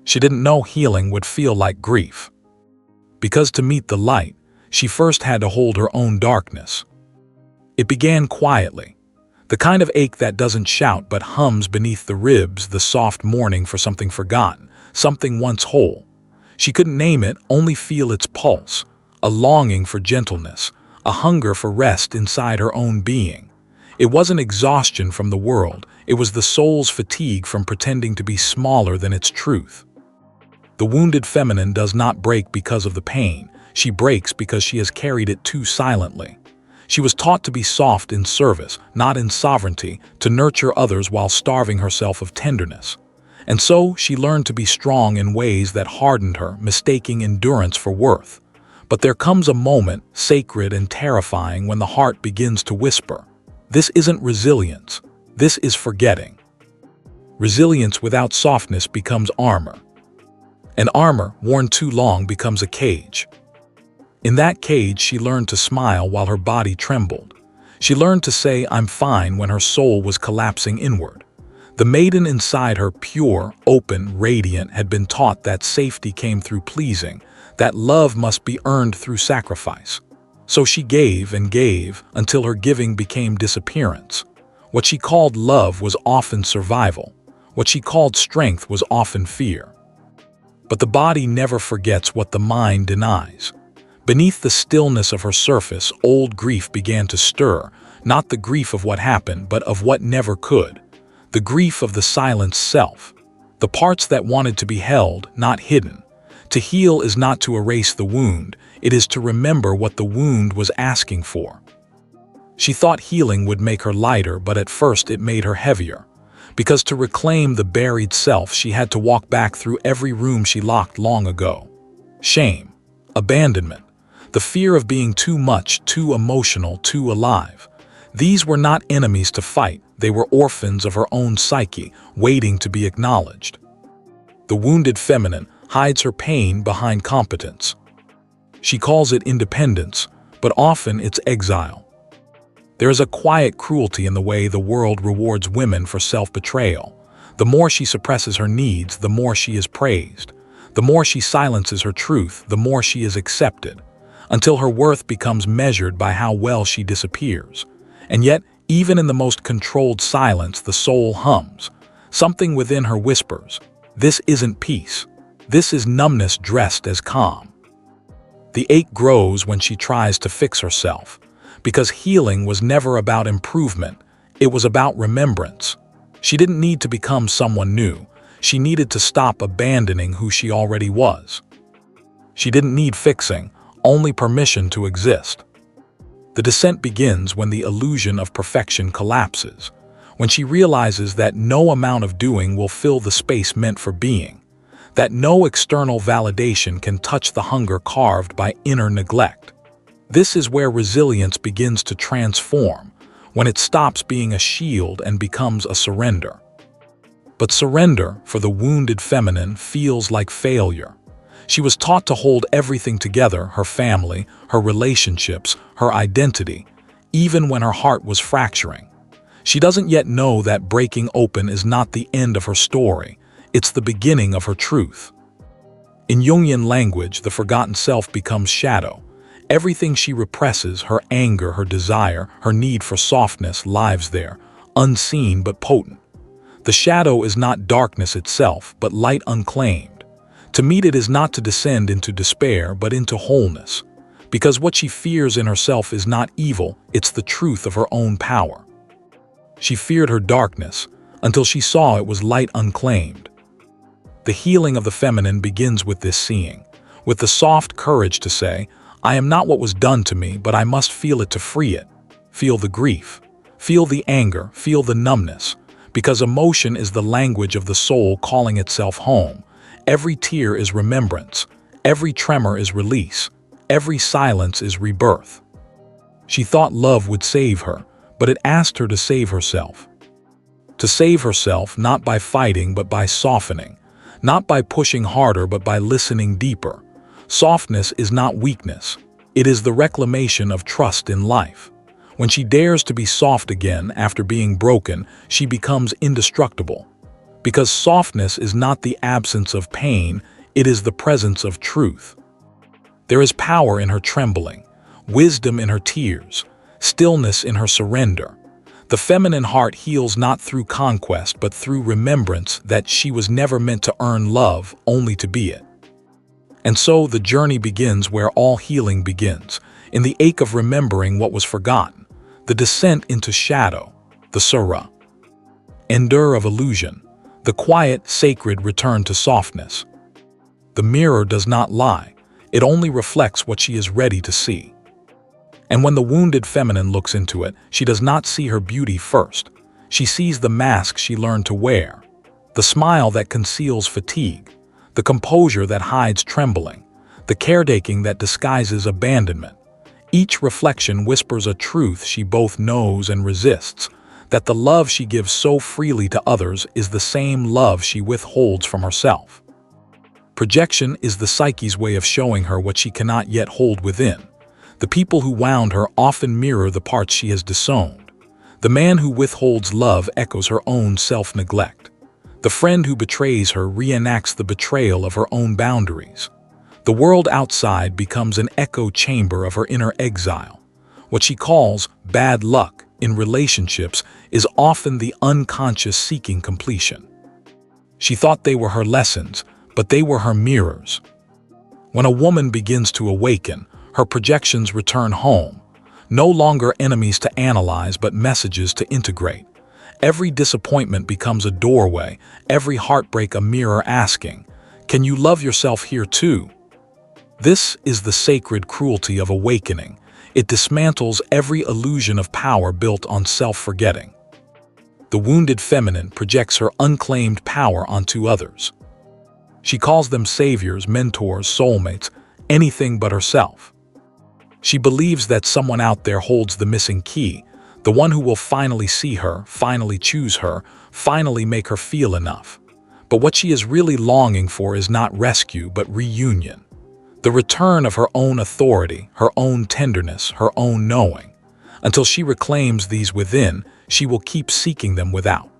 She didn't know healing would feel like grief. Because to meet the light, she first had to hold her own darkness. It began quietly, the kind of ache that doesn't shout but hums beneath the ribs, the soft mourning for something forgotten, something once whole. She couldn't name it, only feel its pulse, a longing for gentleness, a hunger for rest inside her own being. It wasn't exhaustion from the world, it was the soul's fatigue from pretending to be smaller than its truth. The wounded feminine does not break because of the pain, she breaks because she has carried it too silently. She was taught to be soft in service, not in sovereignty, to nurture others while starving herself of tenderness. And so she learned to be strong in ways that hardened her, mistaking endurance for worth. But there comes a moment, sacred and terrifying, when the heart begins to whisper, "This isn't resilience, this is forgetting." Resilience without softness becomes armor. And armor, worn too long, becomes a cage. In that cage, she learned to smile while her body trembled. She learned to say, "I'm fine," when her soul was collapsing inward. The maiden inside her, pure, open, radiant, had been taught that safety came through pleasing, that love must be earned through sacrifice. So she gave and gave until her giving became disappearance. What she called love was often survival. What she called strength was often fear. But the body never forgets what the mind denies. Beneath the stillness of her surface, old grief began to stir, not the grief of what happened, but of what never could. The grief of the silenced self. The parts that wanted to be held, not hidden. To heal is not to erase the wound, it is to remember what the wound was asking for. She thought healing would make her lighter, but at first it made her heavier. Because to reclaim the buried self, she had to walk back through every room she locked long ago. Shame, abandonment, the fear of being too much, too emotional, too alive. These were not enemies to fight, they were orphans of her own psyche, waiting to be acknowledged. The wounded feminine hides her pain behind competence. She calls it independence, but often it's exile. There is a quiet cruelty in the way the world rewards women for self-betrayal. The more she suppresses her needs, the more she is praised. The more she silences her truth, the more she is accepted, until her worth becomes measured by how well she disappears. And yet, even in the most controlled silence, the soul hums. Something within her whispers, "This isn't peace. This is numbness dressed as calm." The ache grows when she tries to fix herself, because healing was never about improvement, it was about remembrance. She didn't need to become someone new, she needed to stop abandoning who she already was. She didn't need fixing, only permission to exist. The descent begins when the illusion of perfection collapses, when she realizes that no amount of doing will fill the space meant for being, that no external validation can touch the hunger carved by inner neglect. This is where resilience begins to transform, when it stops being a shield and becomes a surrender. But surrender, for the wounded feminine, feels like failure. She was taught to hold everything together, her family, her relationships, her identity, even when her heart was fracturing. She doesn't yet know that breaking open is not the end of her story, it's the beginning of her truth. In Jungian language, the forgotten self becomes shadow. Everything she represses, her anger, her desire, her need for softness, lives there, unseen but potent. The shadow is not darkness itself, but light unclaimed. To meet it is not to descend into despair, but into wholeness. Because what she fears in herself is not evil, it's the truth of her own power. She feared her darkness, until she saw it was light unclaimed. The healing of the feminine begins with this seeing, with the soft courage to say, "I am not what was done to me, but I must feel it to free it." Feel the grief, feel the anger, feel the numbness, because emotion is the language of the soul calling itself home. Every tear is remembrance, every tremor is release, every silence is rebirth. She thought love would save her, but it asked her to save herself. To save herself not by fighting but by softening, not by pushing harder but by listening deeper. Softness is not weakness, it is the reclamation of trust in life. When she dares to be soft again after being broken, she becomes indestructible. Because softness is not the absence of pain, it is the presence of truth. There is power in her trembling, wisdom in her tears, stillness in her surrender. The feminine heart heals not through conquest but through remembrance that she was never meant to earn love, only to be it. And so the journey begins where all healing begins, in the ache of remembering what was forgotten, the descent into shadow, the Surah. Endure of illusion, the quiet, sacred return to softness. The mirror does not lie, it only reflects what she is ready to see. And when the wounded feminine looks into it, she does not see her beauty first. She sees the mask she learned to wear, the smile that conceals fatigue, the composure that hides trembling, the caretaking that disguises abandonment. Each reflection whispers a truth she both knows and resists, that the love she gives so freely to others is the same love she withholds from herself. Projection is the psyche's way of showing her what she cannot yet hold within. The people who wound her often mirror the parts she has disowned. The man who withholds love echoes her own self-neglect. The friend who betrays her reenacts the betrayal of her own boundaries. The world outside becomes an echo chamber of her inner exile. What she calls bad luck in relationships is often the unconscious seeking completion. She thought they were her lessons, but they were her mirrors. When a woman begins to awaken, her projections return home, no longer enemies to analyze but messages to integrate. Every disappointment becomes a doorway, every heartbreak a mirror asking, "Can you love yourself here too?" This is the sacred cruelty of awakening. It dismantles every illusion of power built on self-forgetting. The wounded feminine projects her unclaimed power onto others. She calls them saviors, mentors, soulmates, anything but herself. She believes that someone out there holds the missing key, the one who will finally see her, finally choose her, finally make her feel enough. But what she is really longing for is not rescue but reunion. The return of her own authority, her own tenderness, her own knowing. Until she reclaims these within, she will keep seeking them without.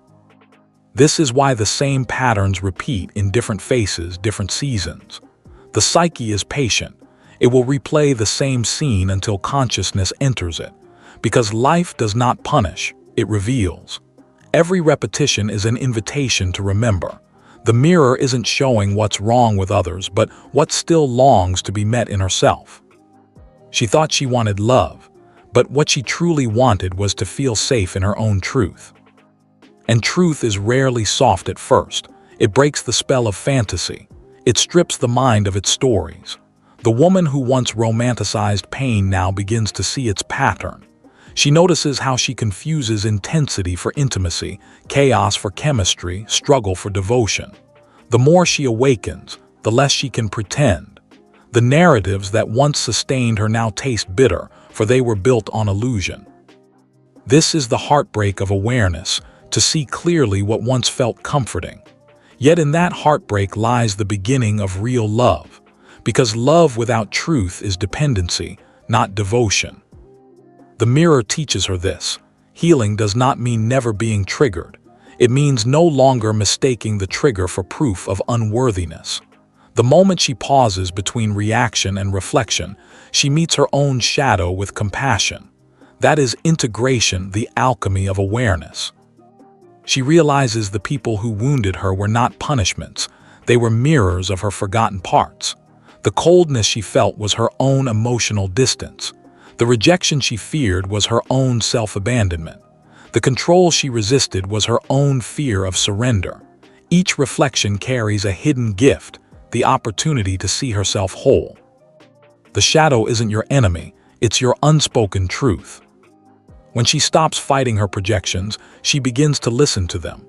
This is why the same patterns repeat in different faces, different seasons. The psyche is patient. It will replay the same scene until consciousness enters it. Because life does not punish, it reveals. Every repetition is an invitation to remember. The mirror isn't showing what's wrong with others, but what still longs to be met in herself. She thought she wanted love, but what she truly wanted was to feel safe in her own truth. And truth is rarely soft at first. It breaks the spell of fantasy. It strips the mind of its stories. The woman who once romanticized pain now begins to see its pattern. She notices how she confuses intensity for intimacy, chaos for chemistry, struggle for devotion. The more she awakens, the less she can pretend. The narratives that once sustained her now taste bitter, for they were built on illusion. This is the heartbreak of awareness, to see clearly what once felt comforting. Yet in that heartbreak lies the beginning of real love. Because love without truth is dependency, not devotion. The mirror teaches her this. Healing does not mean never being triggered. It means no longer mistaking the trigger for proof of unworthiness. The moment she pauses between reaction and reflection, she meets her own shadow with compassion. That is integration, the alchemy of awareness. She realizes the people who wounded her were not punishments. They were mirrors of her forgotten parts. The coldness she felt was her own emotional distance. The rejection she feared was her own self-abandonment. The control she resisted was her own fear of surrender. Each reflection carries a hidden gift, the opportunity to see herself whole. The shadow isn't your enemy, it's your unspoken truth. When she stops fighting her projections, she begins to listen to them.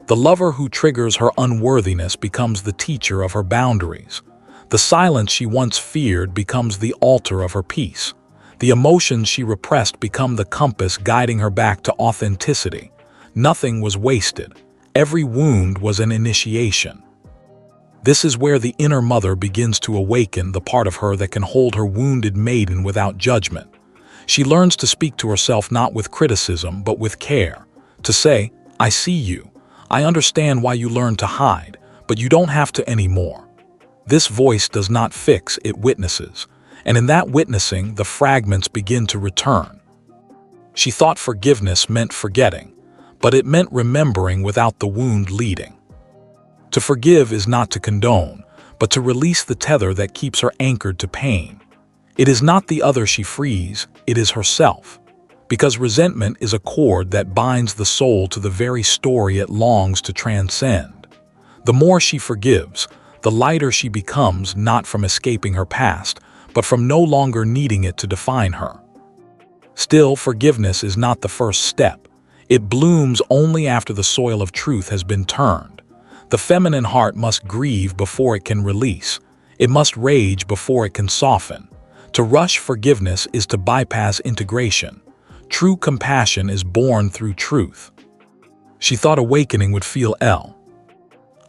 The lover who triggers her unworthiness becomes the teacher of her boundaries. The silence she once feared becomes the altar of her peace. The emotions she repressed become the compass guiding her back to authenticity. Nothing was wasted. Every wound was an initiation. This is where the inner mother begins to awaken, the part of her that can hold her wounded maiden without judgment. She learns to speak to herself not with criticism but with care. To say, "I see you. I understand why you learned to hide, but you don't have to anymore. This voice does not fix, it witnesses, and in that witnessing, the fragments begin to return. She thought forgiveness meant forgetting, but it meant remembering without the wound leading. To forgive is not to condone, but to release the tether that keeps her anchored to pain. It is not the other she frees, it is herself. Because resentment is a cord that binds the soul to the very story it longs to transcend. The more she forgives, the lighter she becomes, not from escaping her past, but from no longer needing it to define her. Still, forgiveness is not the first step. It blooms only after the soil of truth has been turned. The feminine heart must grieve before it can release. It must rage before it can soften. To rush forgiveness is to bypass integration. True compassion is born through truth. She thought awakening would feel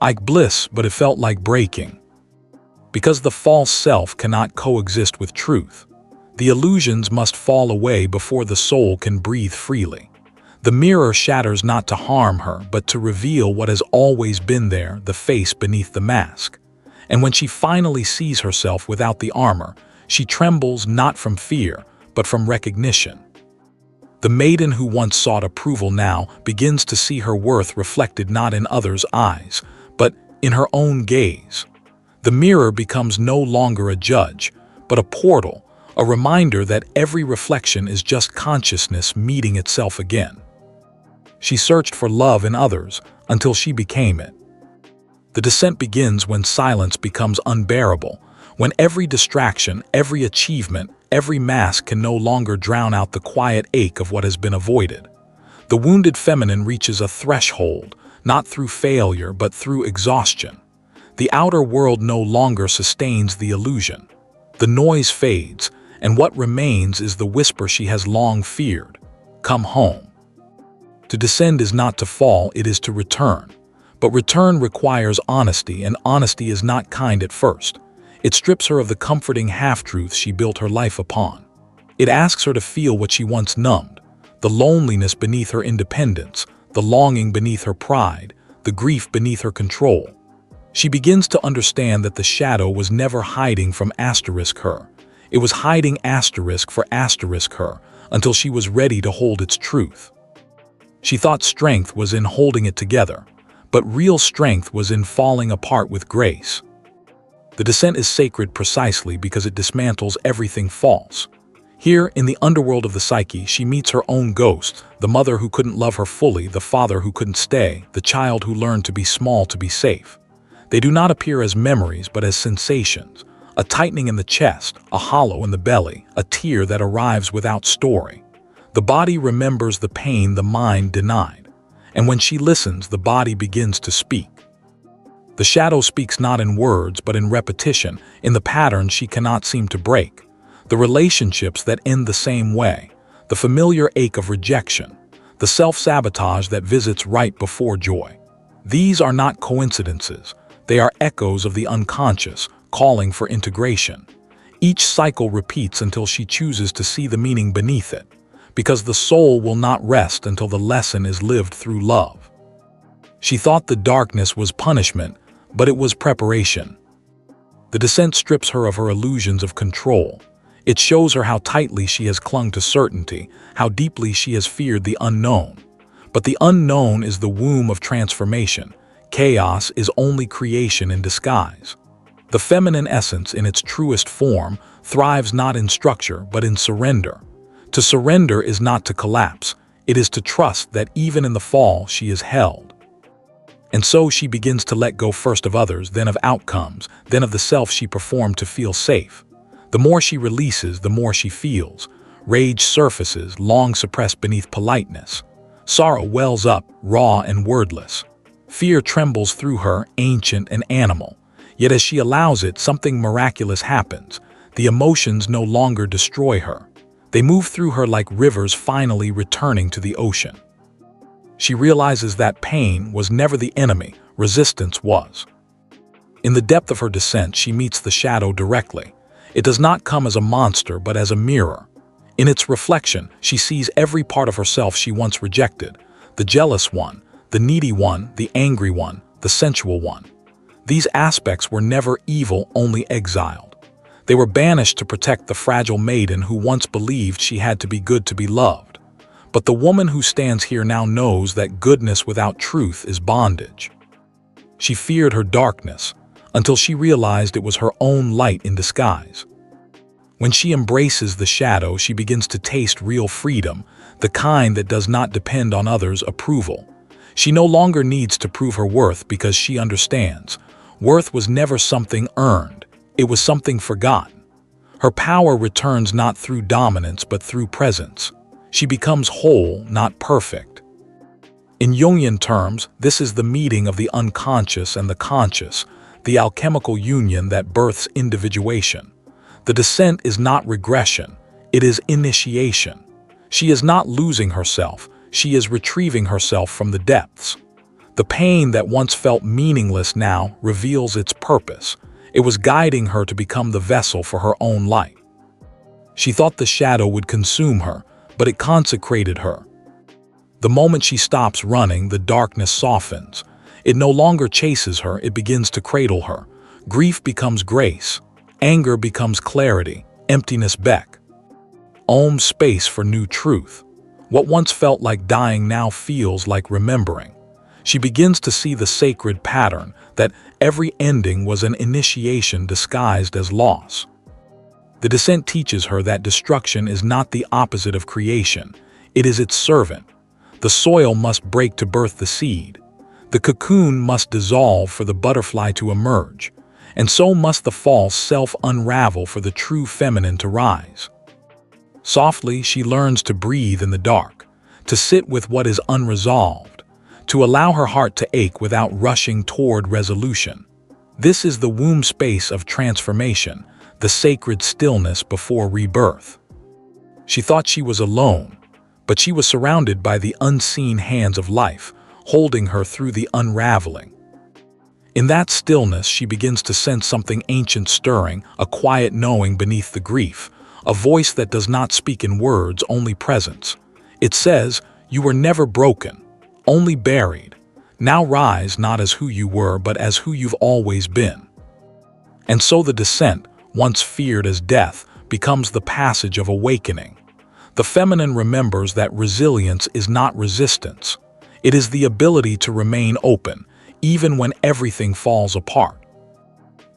like bliss, but it felt like breaking. Because the false self cannot coexist with truth. The illusions must fall away before the soul can breathe freely. The mirror shatters not to harm her, but to reveal what has always been there, the face beneath the mask. And when she finally sees herself without the armor, she trembles not from fear, but from recognition. The maiden who once sought approval now begins to see her worth reflected not in others' eyes, but in her own gaze. The mirror becomes no longer a judge, but a portal, a reminder that every reflection is just consciousness meeting itself again. She searched for love in others until she became it. The descent begins when silence becomes unbearable, when every distraction, every achievement, every mask can no longer drown out the quiet ache of what has been avoided. The wounded feminine reaches a threshold, not through failure but through exhaustion. The outer world no longer sustains the illusion. The noise fades, and what remains is the whisper she has long feared: come home. To descend is not to fall, it is to return. But return requires honesty, and honesty is not kind at first. It strips her of the comforting half-truths she built her life upon. It asks her to feel what she once numbed: the loneliness beneath her independence, the longing beneath her pride, the grief beneath her control. She begins to understand that the shadow was never hiding from her. It was hiding for her until she was ready to hold its truth. She thought strength was in holding it together, but real strength was in falling apart with grace. The descent is sacred precisely because it dismantles everything false. Here, in the underworld of the psyche, she meets her own ghost, the mother who couldn't love her fully, the father who couldn't stay, the child who learned to be small to be safe. They do not appear as memories but as sensations: a tightening in the chest, a hollow in the belly, a tear that arrives without story. The body remembers the pain the mind denied, and when she listens, the body begins to speak. The shadow speaks not in words but in repetition, in the patterns she cannot seem to break. The relationships that end the same way, the familiar ache of rejection, the self-sabotage that visits right before joy. These are not coincidences, they are echoes of the unconscious, calling for integration. Each cycle repeats until she chooses to see the meaning beneath it, because the soul will not rest until the lesson is lived through love. She thought the darkness was punishment, but it was preparation. The descent strips her of her illusions of control. It shows her how tightly she has clung to certainty, how deeply she has feared the unknown. But the unknown is the womb of transformation. Chaos is only creation in disguise. The feminine essence in its truest form thrives not in structure but in surrender. To surrender is not to collapse, it is to trust that even in the fall she is held. And so she begins to let go first of others, then of outcomes, then of the self she performed to feel safe. The more she releases, the more she feels. Rage surfaces, long suppressed beneath politeness. Sorrow wells up, raw and wordless. Fear trembles through her, ancient and animal. Yet as she allows it, something miraculous happens. The emotions no longer destroy her. They move through her like rivers finally returning to the ocean. She realizes that pain was never the enemy, resistance was. In the depth of her descent, she meets the shadow directly. It does not come as a monster, but as a mirror. In its reflection, she sees every part of herself she once rejected: the jealous one, the needy one, the angry one, the sensual one. These aspects were never evil, only exiled. They were banished to protect the fragile maiden who once believed she had to be good to be loved. But the woman who stands here now knows that goodness without truth is bondage. She feared her darkness until she realized it was her own light in disguise. When she embraces the shadow, she begins to taste real freedom, the kind that does not depend on others' approval. She no longer needs to prove her worth because she understands. Worth was never something earned, it was something forgotten. Her power returns not through dominance but through presence. She becomes whole, not perfect. In Jungian terms, this is the meeting of the unconscious and the conscious, the alchemical union that births individuation. The descent is not regression, it is initiation. She is not losing herself, she is retrieving herself from the depths. The pain that once felt meaningless now reveals its purpose. It was guiding her to become the vessel for her own light. She thought the shadow would consume her, but it consecrated her. The moment she stops running, the darkness softens. It no longer chases her, it begins to cradle her. Grief becomes grace. Anger becomes clarity. Emptiness beck. Space for new truth. What once felt like dying now feels like remembering. She begins to see the sacred pattern, that every ending was an initiation disguised as loss. The descent teaches her that destruction is not the opposite of creation, it is its servant. The soil must break to birth the seed. The cocoon must dissolve for the butterfly to emerge, and so must the false self unravel for the true feminine to rise. Softly, she learns to breathe in the dark, to sit with what is unresolved, to allow her heart to ache without rushing toward resolution. This is the womb space of transformation, the sacred stillness before rebirth. She thought she was alone, but she was surrounded by the unseen hands of life, holding her through the unraveling. In that stillness, she begins to sense something ancient stirring, a quiet knowing beneath the grief, a voice that does not speak in words, only presence. It says, "You were never broken, only buried. Now rise not as who you were, but as who you've always been." And so the descent, once feared as death, becomes the passage of awakening. The feminine remembers that resilience is not resistance. It is the ability to remain open, even when everything falls apart.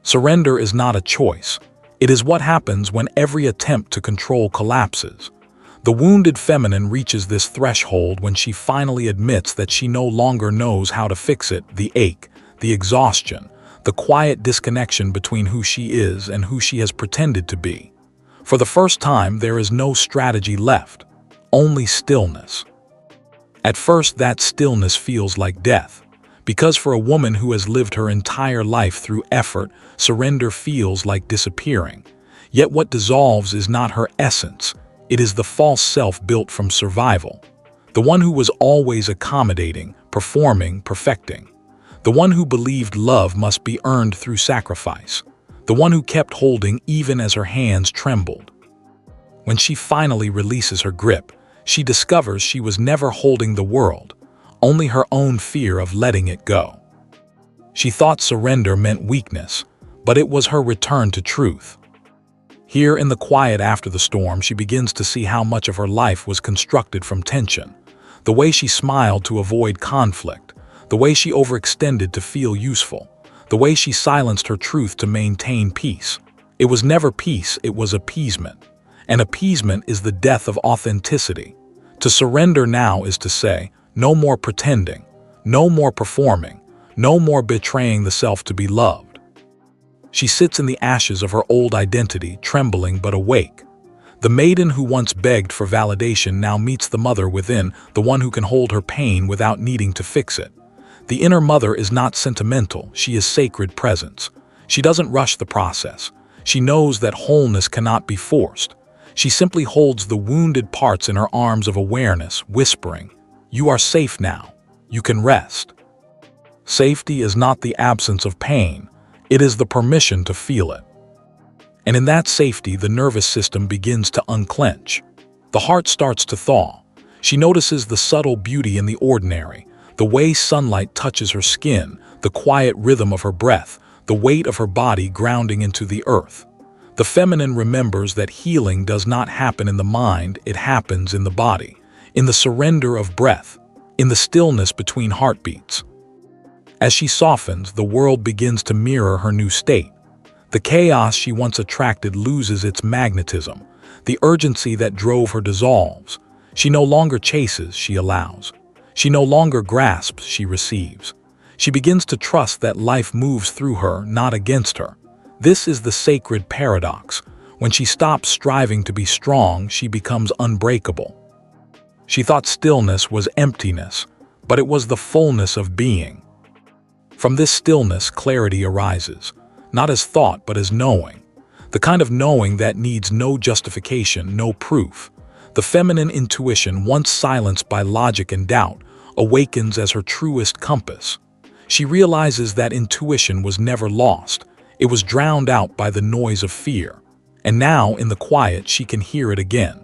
Surrender is not a choice. It is what happens when every attempt to control collapses. The wounded feminine reaches this threshold when she finally admits that she no longer knows how to fix it, the ache, the exhaustion, the quiet disconnection between who she is and who she has pretended to be. For the first time, there is no strategy left, only stillness. At first, that stillness feels like death, because for a woman who has lived her entire life through effort, surrender feels like disappearing. Yet what dissolves is not her essence, it is the false self built from survival. The one who was always accommodating, performing, perfecting. The one who believed love must be earned through sacrifice. The one who kept holding even as her hands trembled. When she finally releases her grip, she discovers she was never holding the world, only her own fear of letting it go. She thought surrender meant weakness, but it was her return to truth. Here in the quiet after the storm, she begins to see how much of her life was constructed from tension. The way she smiled to avoid conflict, the way she overextended to feel useful, the way she silenced her truth to maintain peace. It was never peace, it was appeasement. And appeasement is the death of authenticity. To surrender now is to say, no more pretending, no more performing, no more betraying the self to be loved. She sits in the ashes of her old identity, trembling but awake. The maiden who once begged for validation now meets the mother within, the one who can hold her pain without needing to fix it. The inner mother is not sentimental, she is sacred presence. She doesn't rush the process. She knows that wholeness cannot be forced. She simply holds the wounded parts in her arms of awareness, whispering, "You are safe now. You can rest." Safety is not the absence of pain. It is the permission to feel it. And in that safety, the nervous system begins to unclench. The heart starts to thaw. She notices the subtle beauty in the ordinary, The way sunlight touches her skin, the quiet rhythm of her breath, the weight of her body grounding into the earth. The feminine remembers that healing does not happen in the mind, it happens in the body, in the surrender of breath, in the stillness between heartbeats. As she softens, the world begins to mirror her new state. The chaos she once attracted loses its magnetism. The urgency that drove her dissolves. She no longer chases, she allows. She no longer grasps, she receives. She begins to trust that life moves through her, not against her. This is the sacred paradox. When she stops striving to be strong, she becomes unbreakable. She thought stillness was emptiness, but it was the fullness of being. From this stillness, clarity arises, not as thought but as knowing. The kind of knowing that needs no justification, no proof. The feminine intuition, once silenced by logic and doubt, awakens as her truest compass. She realizes that intuition was never lost. It was drowned out by the noise of fear. And now, in the quiet, she can hear it again.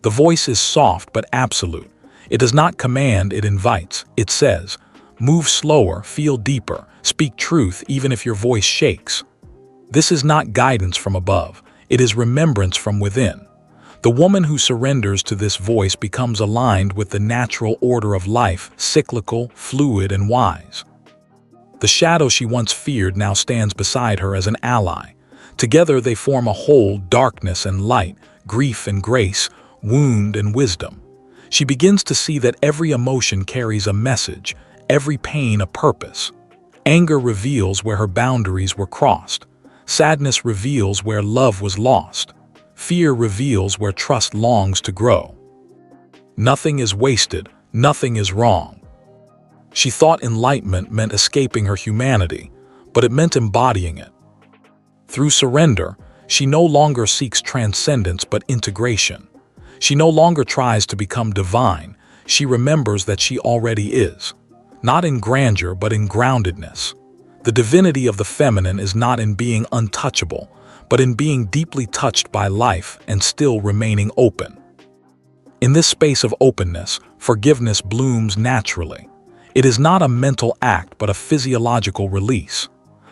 The voice is soft but absolute. It does not command, it invites. It says, "Move slower, feel deeper, speak truth even if your voice shakes." This is not guidance from above. It is remembrance from within. The woman who surrenders to this voice becomes aligned with the natural order of life, cyclical, fluid, and wise. The shadow she once feared now stands beside her as an ally. Together they form a whole, darkness and light, grief and grace, wound and wisdom. She begins to see that every emotion carries a message, every pain a purpose. Anger reveals where her boundaries were crossed. Sadness reveals where love was lost. Fear reveals where trust longs to grow. Nothing is wasted, nothing is wrong. She thought enlightenment meant escaping her humanity, but it meant embodying it. Through surrender, she no longer seeks transcendence but integration. She no longer tries to become divine, she remembers that she already is. Not in grandeur but in groundedness. The divinity of the feminine is not in being untouchable, but in being deeply touched by life and still remaining open. In this space of openness, forgiveness blooms naturally. It is not a mental act but a physiological release.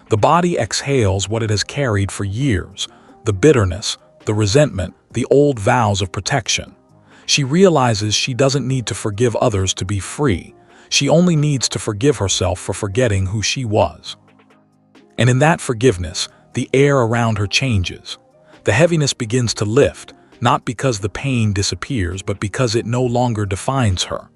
The body exhales what it has carried for years, the bitterness, the resentment, the old vows of protection. She realizes she doesn't need to forgive others to be free. She only needs to forgive herself for forgetting who she was. And in that forgiveness, the air around her changes. The heaviness begins to lift, not because the pain disappears, but because it no longer defines her.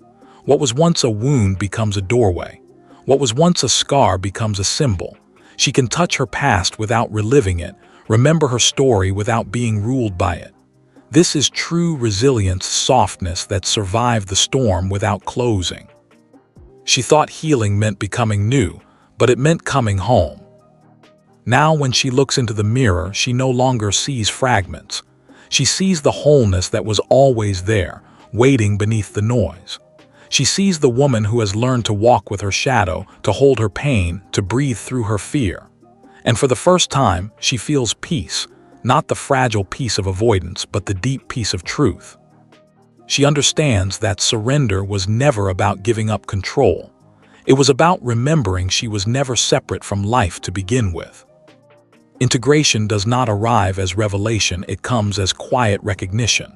What was once a wound becomes a doorway. What was once a scar becomes a symbol. She can touch her past without reliving it, remember her story without being ruled by it. This is true resilience, softness that survived the storm without closing. She thought healing meant becoming new, but it meant coming home. Now when she looks into the mirror, she no longer sees fragments. She sees the wholeness that was always there, waiting beneath the noise. She sees the woman who has learned to walk with her shadow, to hold her pain, to breathe through her fear. And for the first time, she feels peace, not the fragile peace of avoidance, but the deep peace of truth. She understands that surrender was never about giving up control. It was about remembering she was never separate from life to begin with. Integration does not arrive as revelation, it comes as quiet recognition.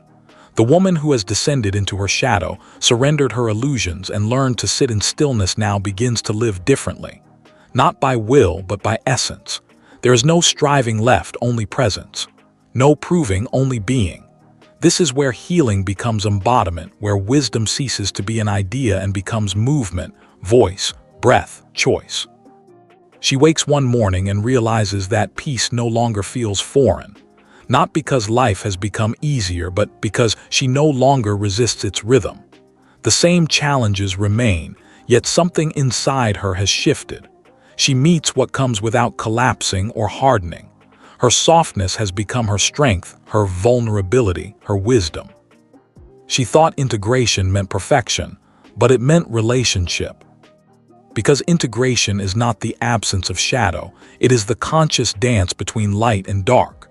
The woman who has descended into her shadow, surrendered her illusions, and learned to sit in stillness now begins to live differently. Not by will, but by essence. There is no striving left, only presence. No proving, only being. This is where healing becomes embodiment, where wisdom ceases to be an idea and becomes movement, voice, breath, choice. She wakes one morning and realizes that peace no longer feels foreign. Not because life has become easier, but because she no longer resists its rhythm. The same challenges remain, yet something inside her has shifted. She meets what comes without collapsing or hardening. Her softness has become her strength, her vulnerability, her wisdom. She thought integration meant perfection, but it meant relationship. Because integration is not the absence of shadow, it is the conscious dance between light and dark.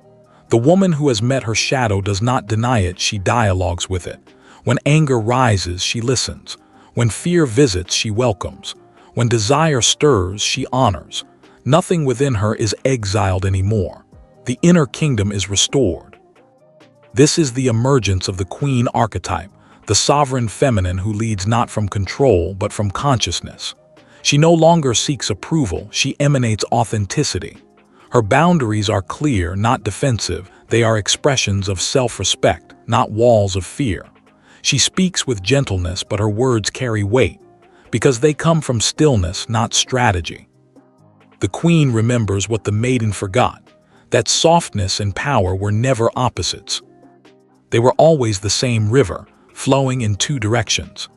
The woman who has met her shadow does not deny it, she dialogues with it. When anger rises, she listens. When fear visits, she welcomes. When desire stirs, she honors. Nothing within her is exiled anymore. The inner kingdom is restored. This is the emergence of the queen archetype, the sovereign feminine who leads not from control but from consciousness. She no longer seeks approval, she emanates authenticity. Her boundaries are clear, not defensive. They are expressions of self-respect, not walls of fear. She speaks with gentleness, but her words carry weight, because they come from stillness, not strategy. The queen remembers what the maiden forgot, that softness and power were never opposites. They were always the same river, flowing in two directions.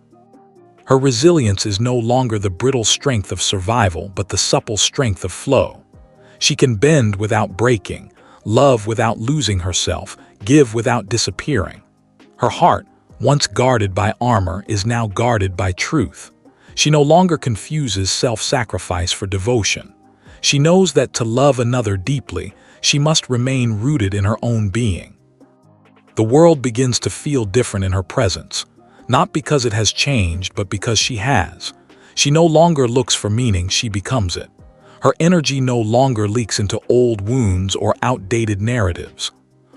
Her resilience is no longer the brittle strength of survival, but the supple strength of flow. She can bend without breaking, love without losing herself, give without disappearing. Her heart, once guarded by armor, is now guarded by truth. She no longer confuses self-sacrifice for devotion. She knows that to love another deeply, she must remain rooted in her own being. The world begins to feel different in her presence, not because it has changed, but because she has. She no longer looks for meaning, she becomes it. Her energy no longer leaks into old wounds or outdated narratives.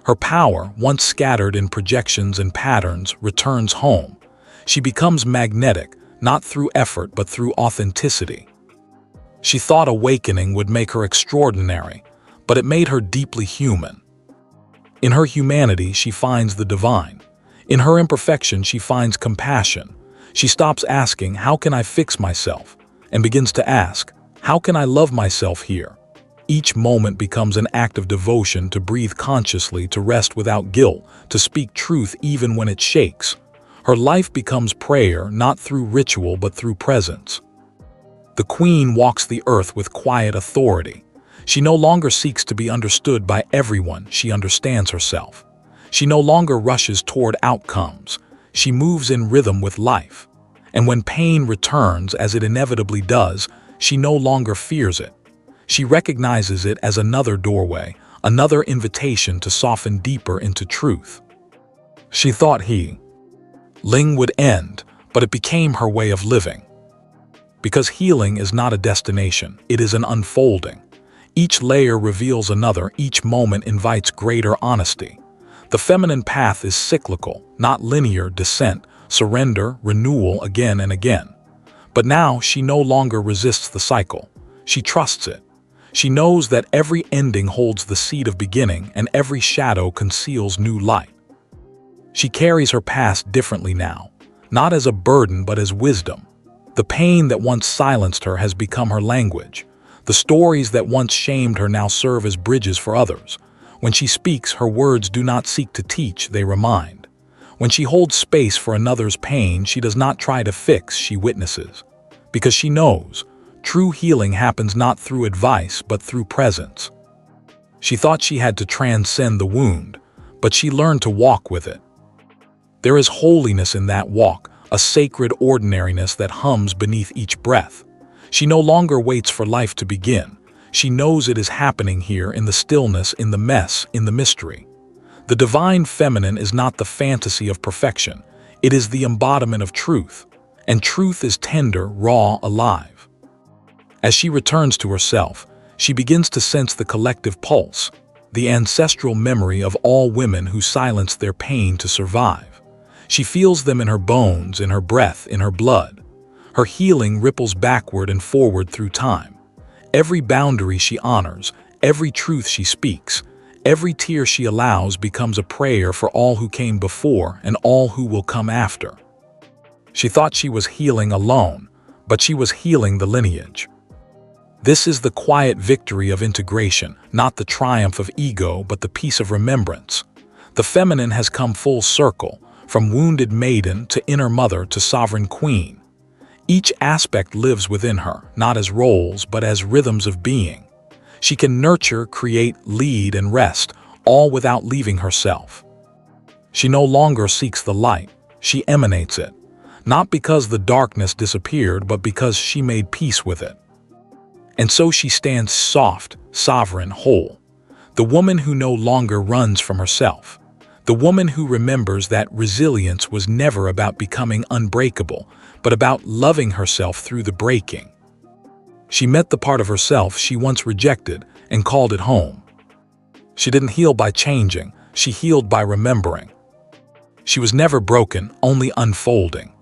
Her power, once scattered in projections and patterns, returns home. She becomes magnetic, not through effort but through authenticity. She thought awakening would make her extraordinary, but it made her deeply human. In her humanity, she finds the divine. In her imperfection, she finds compassion. She stops asking, "How can I fix myself?" and begins to ask, "How can I love myself here?" Each moment becomes an act of devotion, to breathe consciously, to rest without guilt, to speak truth even when it shakes. Her life becomes prayer, not through ritual but through presence. The queen walks the earth with quiet authority. She no longer seeks to be understood by everyone, she understands herself. She no longer rushes toward outcomes. She moves in rhythm with life. And when pain returns, as it inevitably does, she no longer fears it. She recognizes it as another doorway, another invitation to soften deeper into truth. She thought healing would end, but it became her way of living. Because healing is not a destination, it is an unfolding. Each layer reveals another, each moment invites greater honesty. The feminine path is cyclical, not linear descent, surrender, renewal again and again. But now she no longer resists the cycle. She trusts it. She knows that every ending holds the seed of beginning and every shadow conceals new light. She carries her past differently now, not as a burden but as wisdom. The pain that once silenced her has become her language. The stories that once shamed her now serve as bridges for others. When she speaks, her words do not seek to teach, they remind. When she holds space for another's pain, she does not try to fix, she witnesses. Because she knows, true healing happens not through advice but through presence. She thought she had to transcend the wound, but she learned to walk with it. There is holiness in that walk, a sacred ordinariness that hums beneath each breath. She no longer waits for life to begin. She knows it is happening here, in the stillness, in the mess, in the mystery. The divine feminine is not the fantasy of perfection. It is the embodiment of truth. And truth is tender, raw, alive. As she returns to herself, she begins to sense the collective pulse, the ancestral memory of all women who silenced their pain to survive. She feels them in her bones, in her breath, in her blood. Her healing ripples backward and forward through time. Every boundary she honors, every truth she speaks, every tear she allows becomes a prayer for all who came before and all who will come after. She thought she was healing alone, but she was healing the lineage. This is the quiet victory of integration, not the triumph of ego, but the peace of remembrance. The feminine has come full circle, from wounded maiden to inner mother to sovereign queen. Each aspect lives within her, not as roles, but as rhythms of being. She can nurture, create, lead, and rest, all without leaving herself. She no longer seeks the light, she emanates it, not because the darkness disappeared, but because she made peace with it. And so she stands soft, sovereign, whole, the woman who no longer runs from herself, The woman who remembers that resilience was never about becoming unbreakable, but about loving herself through the breaking. She met the part of herself she once rejected and called it home. She didn't heal by changing, she healed by remembering. She was never broken, only unfolding.